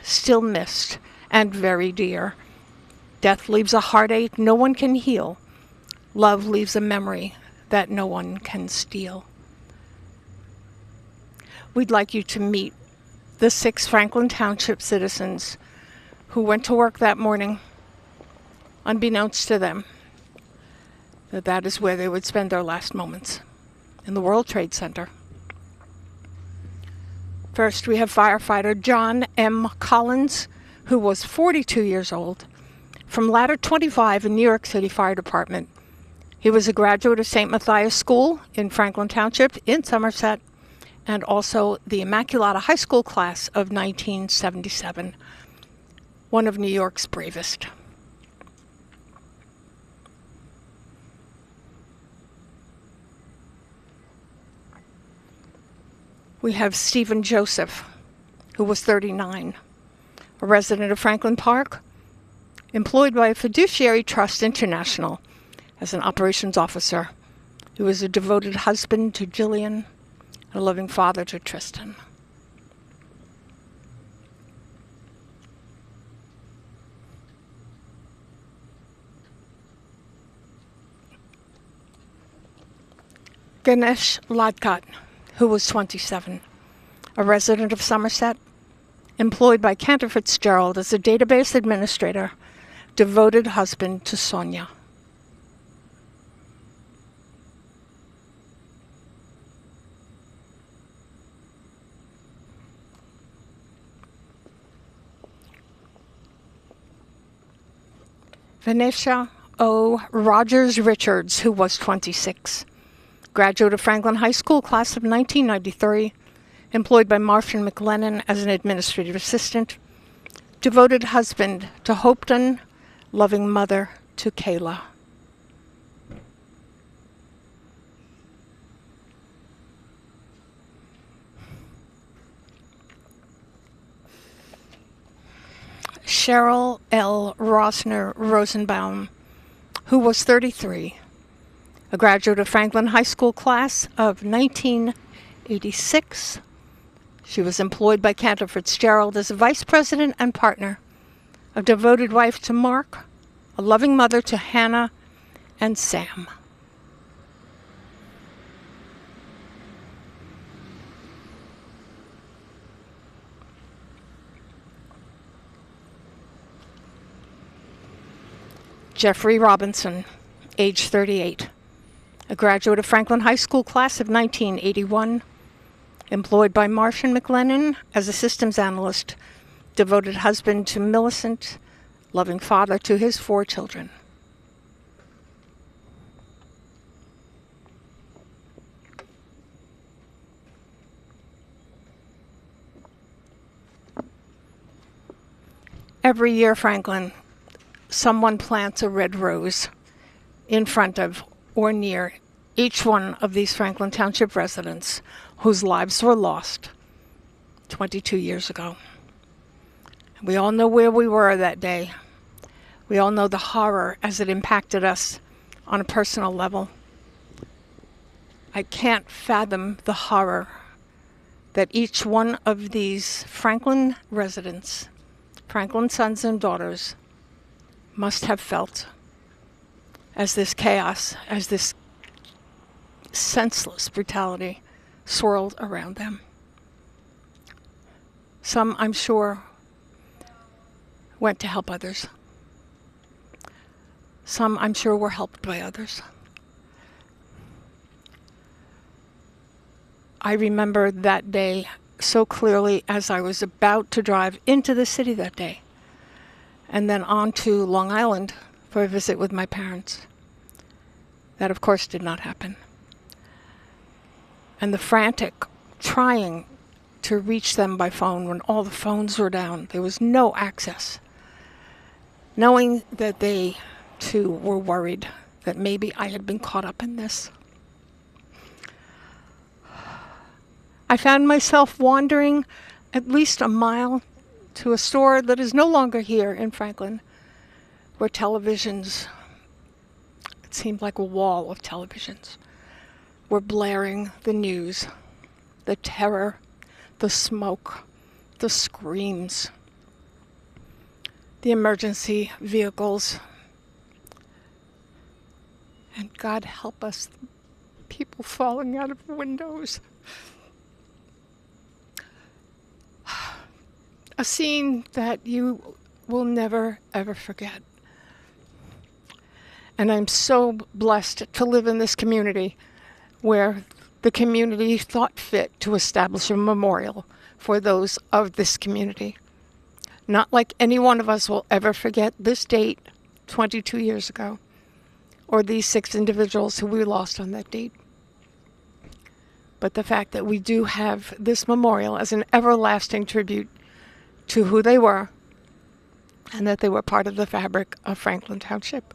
still missed and very dear. Death leaves a heartache no one can heal. Love leaves a memory that no one can steal. We'd like you to meet the 6 Franklin Township citizens who went to work that morning, unbeknownst to them, that is where they would spend their last moments, in the World Trade Center. First, we have firefighter John M. Collins, who was 42 years old, from Ladder 25 in New York City Fire Department. He was a graduate of St. Matthias School in Franklin Township in Somerset, and also the Immaculata High School class of 1977, one of New York's bravest. We have Stephen Joseph, who was 39, a resident of Franklin Park, employed by Fiduciary Trust International as an operations officer. He was a devoted husband to Jillian, a loving father to Tristan. Ganesh Ladkat, who was 27, a resident of Somerset, employed by Cantor Fitzgerald as a database administrator, devoted husband to Sonia. Venetia O. Rogers Richards, who was 26, graduate of Franklin High School class of 1993, employed by Marshall McLennan as an administrative assistant, devoted husband to Hopeton, loving mother to Kayla. Cheryl L. Rosner Rosenbaum, who was 33, a graduate of Franklin High School class of 1986. She was employed by Cantor Fitzgerald as a vice president and partner, a devoted wife to Mark, a loving mother to Hannah and Sam. Jeffrey Robinson, age 38, a graduate of Franklin High School class of 1981, employed by Marshall McLennan as a systems analyst, devoted husband to Millicent, loving father to his 4 children. Every year, Franklin, someone plants a red rose in front of or near each one of these Franklin Township residents whose lives were lost 22 years ago. We all know where we were that day. We all know the horror as it impacted us on a personal level. I can't fathom the horror that each one of these Franklin residents, Franklin sons and daughters, must have felt as this chaos, as this senseless brutality swirled around them. Some, I'm sure, went to help others. Some, I'm sure, were helped by others. I remember that day so clearly as I was about to drive into the city that day, and then on to Long Island for a visit with my parents. That, of course, did not happen. And the frantic trying to reach them by phone when all the phones were down. There was no access. Knowing that they, too, were worried that maybe I had been caught up in this. I found myself wandering at least a mile to a store that is no longer here in Franklin, where televisions, it seemed like a wall of televisions, were blaring the news, the terror, the smoke, the screams, the emergency vehicles. And God help us, people falling out of windows. A scene that you will never, ever forget. And I'm so blessed to live in this community where the community thought fit to establish a memorial for those of this community. Not like any one of us will ever forget this date 22 years ago, or these 6 individuals who we lost on that date. But the fact that we do have this memorial as an everlasting tribute to who they were, and that they were part of the fabric of Franklin Township.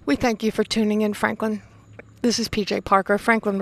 We thank you for tuning in, Franklin. This is PJ Parker, Franklin